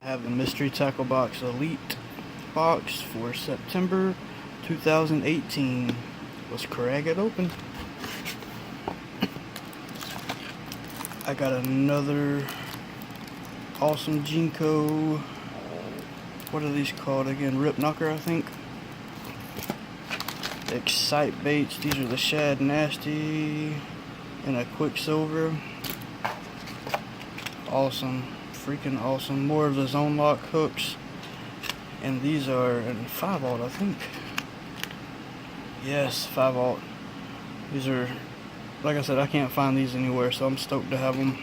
I have the Mystery Tackle Box Elite box for September 2018. Let's crack it open. I got another awesome Jinko. What are these called again? Rip Knocker, I think. Excite baits. These are the Shad Nasty and a Quicksilver. Awesome. Freaking awesome. More of the Zone Lock hooks. And these are in 5/0, I think. Yes, 5/0. These are, like I said, I can't find these anywhere, so I'm stoked to have them.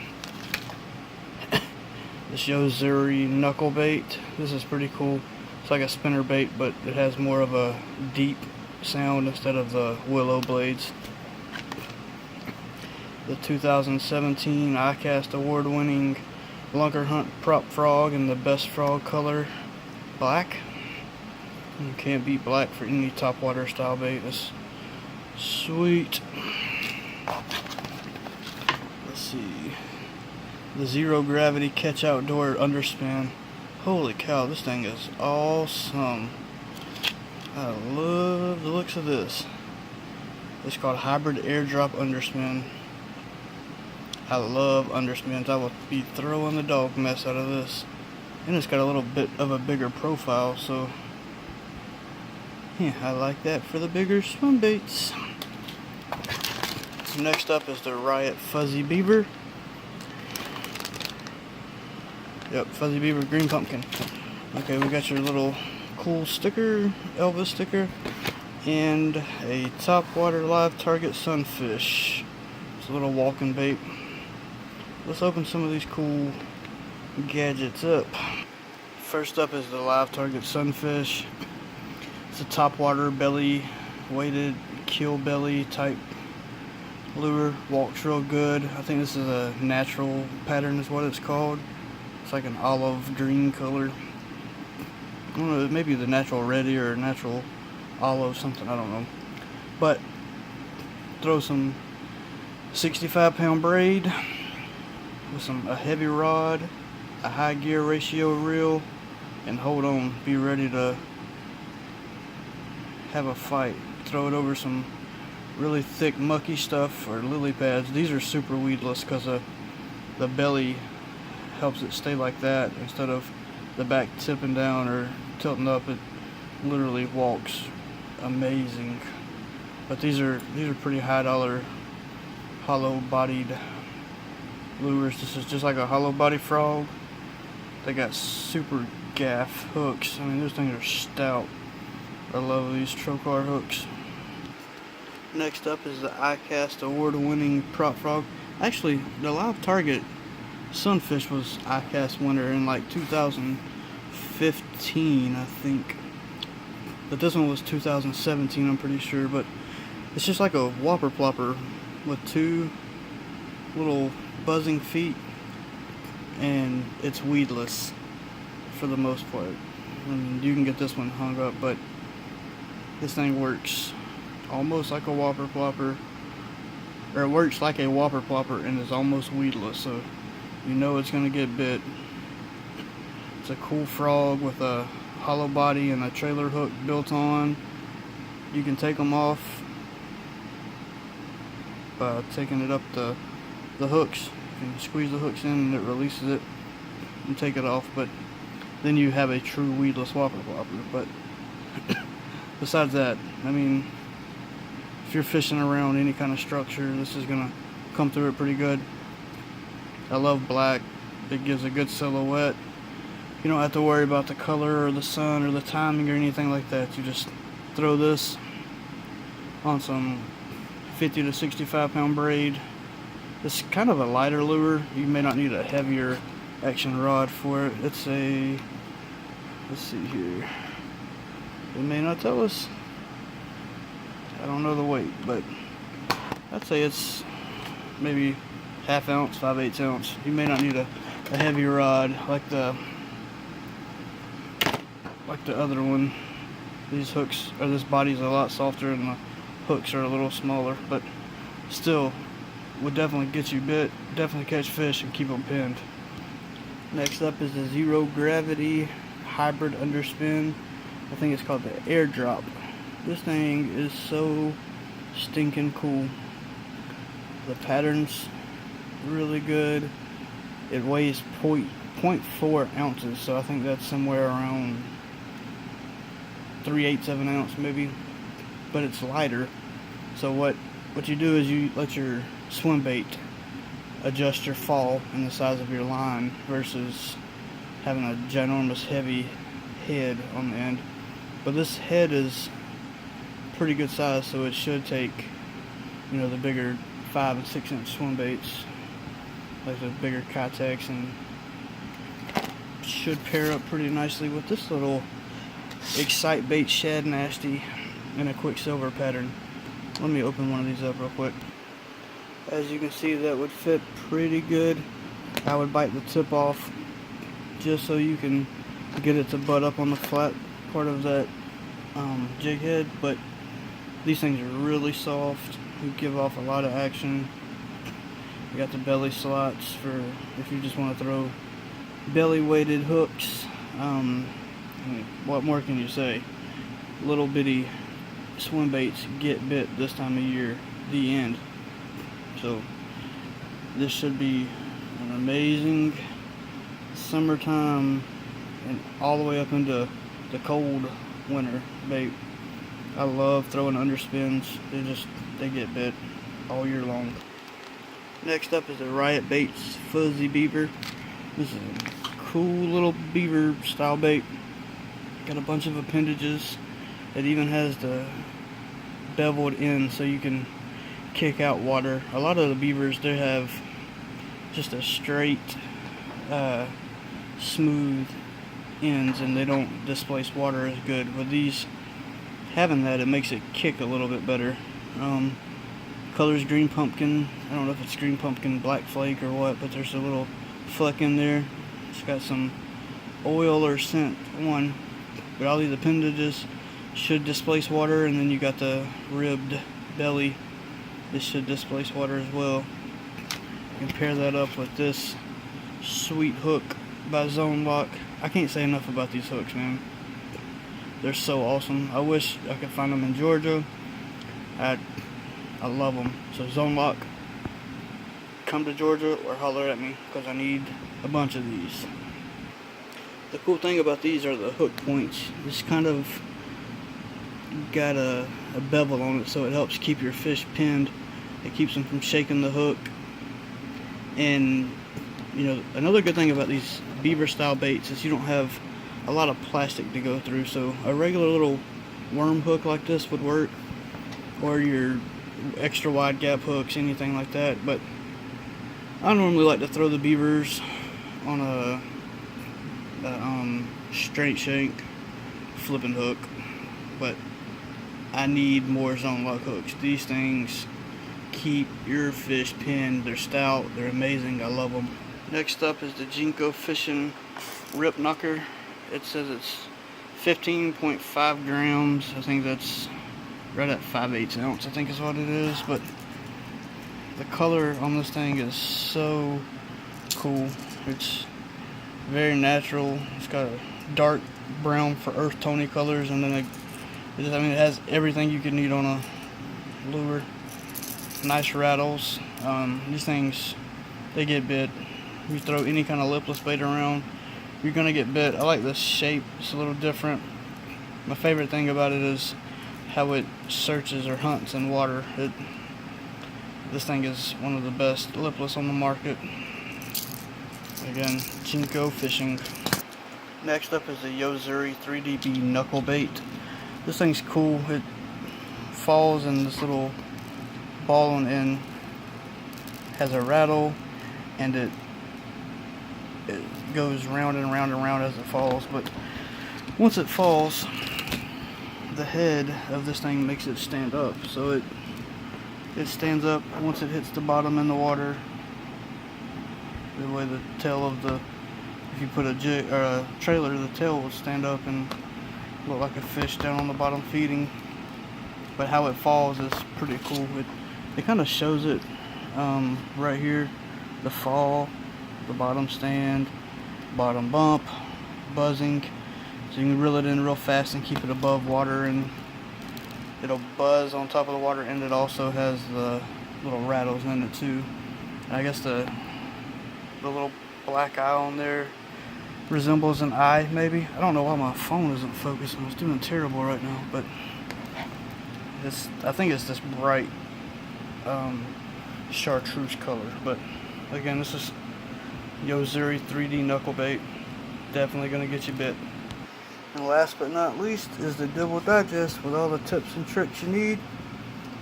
This Yozuri knuckle bait. This is pretty cool. It's like a spinner bait, but it has more of a deep sound instead of the willow blades. The 2017 ICAST award-winning Lunker Hunt Prop Frog in the best frog color, black. You can't beat black for any topwater style bait. It's sweet. Let's see. The Zero Gravity Catch Outdoor Underspin. Holy cow, this thing is awesome. I love the looks of this. It's called Hybrid Airdrop Underspin. I love underspins. I will be throwing the dog mess out of this. And it's got a little bit of a bigger profile, so yeah, I like that for the bigger swim baits. Next up is the Riot Fuzzy Beaver. Yep, Fuzzy Beaver Green Pumpkin. Okay, we got your little cool sticker, Elvis sticker, and a Topwater Live Target Sunfish. It's a little walking bait. Let's open some of these cool gadgets up. First up is the Live Target Sunfish. It's a topwater belly weighted kill belly type lure. Walks real good. I think this is a natural pattern is what it's called. It's like an olive green color. I don't know, maybe the natural ready or natural olive something, I don't know. But throw some 65-pound braid with a heavy rod, a high gear ratio reel, and hold on, be ready to have a fight. Throw it over some really thick mucky stuff or lily pads. These are super weedless because the belly helps it stay like that instead of the back tipping down or tilting up. It literally walks amazing. But these are pretty high dollar hollow bodied lures. This is just like a hollow body frog. They got super gaff hooks. I mean, those things are stout. I love these trocar hooks. Next up is the ICAST award-winning prop frog. Actually, the Live Target Sunfish was ICAST winner in like 2015, I think. But this one was 2017, I'm pretty sure. But it's just like a whopper plopper with two little buzzing feet, and it's weedless for the most part. I mean, you can get this one hung up, but this thing works almost like a whopper plopper, or it works like a whopper plopper and is almost weedless, so you know it's gonna get bit. It's a cool frog with a hollow body and a trailer hook built on. You can take them off by taking it up the hooks. You can squeeze the hooks in and it releases it and take it off, but then you have a true weedless whopper plopper. But besides that, I mean, if you're fishing around any kind of structure, this is gonna come through it pretty good. I love black. It gives a good silhouette. You don't have to worry about the color or the sun or the timing or anything like that. You just throw this on some 50 to 65-pound braid. It's kind of a lighter lure. You may not need a heavier action rod for it. It's a, let's see here. It may not tell us. I don't know the weight, but I'd say it's maybe ½ ounce, 5/8 ounce. You may not need a heavy rod like the other one. These hooks, or this body's a lot softer and the hooks are a little smaller, but still would definitely get you bit, definitely catch fish and keep them pinned. Next up is the zero gravity hybrid underspin. I think it's called the airdrop. This thing is so stinking cool. The pattern's really good. It weighs 0.4 ounces, so I think that's somewhere around 3/8 of an ounce maybe, but it's lighter. So what you do is you let your swim bait adjust your fall and the size of your line versus having a ginormous heavy head on the end. But this head is pretty good size, so it should take, you know, the bigger 5 and 6 inch swim baits, like the bigger Kitex, and should pair up pretty nicely with this little Excite Bait Shad Nasty in a Quicksilver pattern. Let me open one of these up real quick. As you can see, that would fit pretty good. I would bite the tip off just so you can get it to butt up on the flat part of that jig head, but these things are really soft. You give off a lot of action. You got the belly slots for if you just want to throw belly weighted hooks. What more can you say? Little bitty swim baits get bit this time of year, the end. So this should be an amazing summertime and all the way up into the cold winter bait. I love throwing underspins. They get bit all year long. Next up is the Riot Baits Fuzzy Beaver. This is a cool little beaver style bait. Got a bunch of appendages. It even has the beveled end so you can kick out water. A lot of the beavers, they have just a straight smooth ends and they don't displace water as good. With these having that, it makes it kick a little bit better. Color's green pumpkin. I don't know if it's green pumpkin black flake or what, but there's a little fleck in there. It's got some oil or scent on, but all these appendages should displace water, and then you got the ribbed belly. This should displace water as well. You can pair that up with this sweet hook by Zone Lock. I can't say enough about these hooks, man. They're so awesome. I wish I could find them in Georgia. I love them. So Zone Lock, come to Georgia or holler at me because I need a bunch of these. The cool thing about these are the hook points. It's kind of got a bevel on it, so it helps keep your fish pinned. It keeps them from shaking the hook. And you know, another good thing about these beaver style baits is you don't have a lot of plastic to go through, so a regular little worm hook like this would work, or your extra wide gap hooks, anything like that. But I normally like to throw the beavers on a straight shank flipping hook, but I need more Zone Lock hooks. These things keep your fish pinned. They're stout, they're amazing, I love them. Next up is the Jinko Fishing Rip Knocker. It says it's 15.5 grams. I think that's right at 5/8 ounce, I think is what it is. But the color on this thing is so cool. It's very natural. It's got a dark brown for earth tony colors, and then it has everything you could need on a lure. Nice rattles. These things, they get bit. You throw any kind of lipless bait around, you're gonna get bit. I like the shape. It's a little different. My favorite thing about it is how it searches or hunts in water. This thing is one of the best lipless on the market. Again, Jinko Fishing. Next up is the Yozuri 3DB Knuckle Bait. This thing's cool. It falls in this little ball on end, has a rattle, and it goes round and round and round as it falls. But once it falls, the head of this thing makes it stand up. So it stands up once it hits the bottom in the water. The way the tail of if you put a jig or a trailer, the tail will stand up and look like a fish down on the bottom feeding. But how it falls is pretty cool. It kind of shows it right here, the fall, the bottom stand, bottom bump, buzzing, so you can reel it in real fast and keep it above water, and it'll buzz on top of the water, and it also has the little rattles in it too. And I guess the little black eye on there resembles an eye, maybe. I don't know why my phone isn't focusing. It's doing terrible right now, but I think it's this bright chartreuse color. But again, this is Yo-Zuri 3D knuckle bait. Definitely gonna get you bit. And last but not least is the Dibble Digest with all the tips and tricks you need.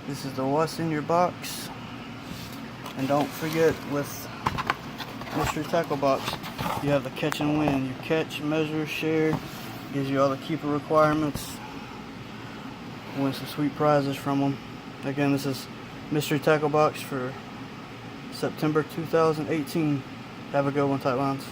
This is the what's in your box. And don't forget, with Mystery Tackle Box, you have the catch and win. You catch, measure, share, gives you all the keeper requirements. Win some sweet prizes from them. Again, this is Mystery Tackle Box for September 2018. Have a good one, Tight Lines.